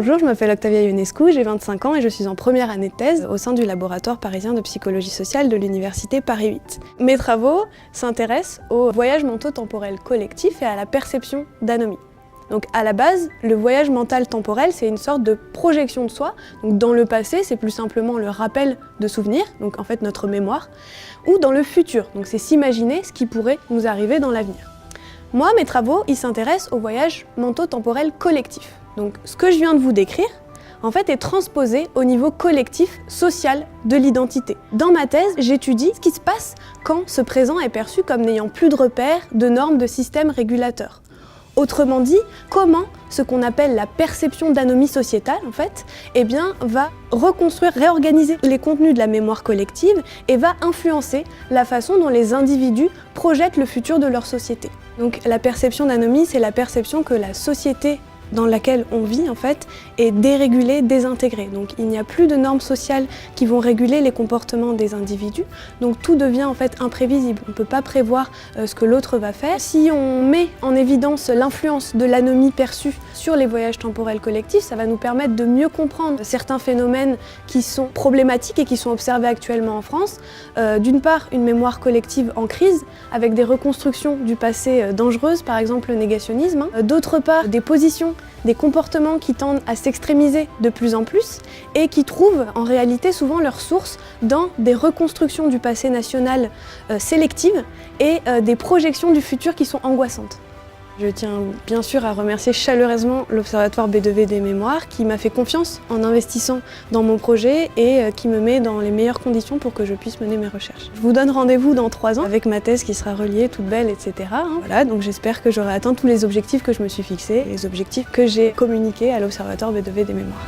Bonjour, je m'appelle Octavia Ionescu, j'ai 25 ans et je suis en première année de thèse au sein du laboratoire parisien de psychologie sociale de l'université Paris 8. Mes travaux s'intéressent au voyage mental-temporel collectif et à la perception d'anomie. Donc à la base, le voyage mental-temporel, c'est une sorte de projection de soi. Donc dans le passé, c'est plus simplement le rappel de souvenirs, donc en fait notre mémoire, ou dans le futur, donc c'est s'imaginer ce qui pourrait nous arriver dans l'avenir. Moi, mes travaux, ils s'intéressent au voyage mental-temporel collectif. Donc ce que je viens de vous décrire, en fait, est transposé au niveau collectif, social de l'identité. Dans ma thèse, j'étudie ce qui se passe quand ce présent est perçu comme n'ayant plus de repères, de normes, de systèmes régulateurs. Autrement dit, comment ce qu'on appelle la perception d'anomie sociétale, en fait, va reconstruire, réorganiser les contenus de la mémoire collective et va influencer la façon dont les individus projettent le futur de leur société. Donc la perception d'anomie, c'est la perception que la société dans laquelle on vit en fait est dérégulée, désintégrée. Donc il n'y a plus de normes sociales qui vont réguler les comportements des individus, donc tout devient en fait imprévisible. On ne peut pas prévoir ce que l'autre va faire. Si on met en évidence l'influence de l'anomie perçue sur les voyages temporels collectifs, ça va nous permettre de mieux comprendre certains phénomènes qui sont problématiques et qui sont observés actuellement en France. D'une part, une mémoire collective en crise, avec des reconstructions du passé dangereuses, par exemple le négationnisme. D'autre part, des positions, des comportements qui tendent à s'extrémiser de plus en plus et qui trouvent en réalité souvent leur source dans des reconstructions du passé national sélectives et des projections du futur qui sont angoissantes. Je tiens bien sûr à remercier chaleureusement l'Observatoire B2V des mémoires qui m'a fait confiance en investissant dans mon projet et qui me met dans les meilleures conditions pour que je puisse mener mes recherches. Je vous donne rendez-vous dans 3 ans avec ma thèse qui sera reliée, toute belle, etc. Voilà, donc j'espère que j'aurai atteint tous les objectifs que je me suis fixés, les objectifs que j'ai communiqués à l'Observatoire B2V des mémoires.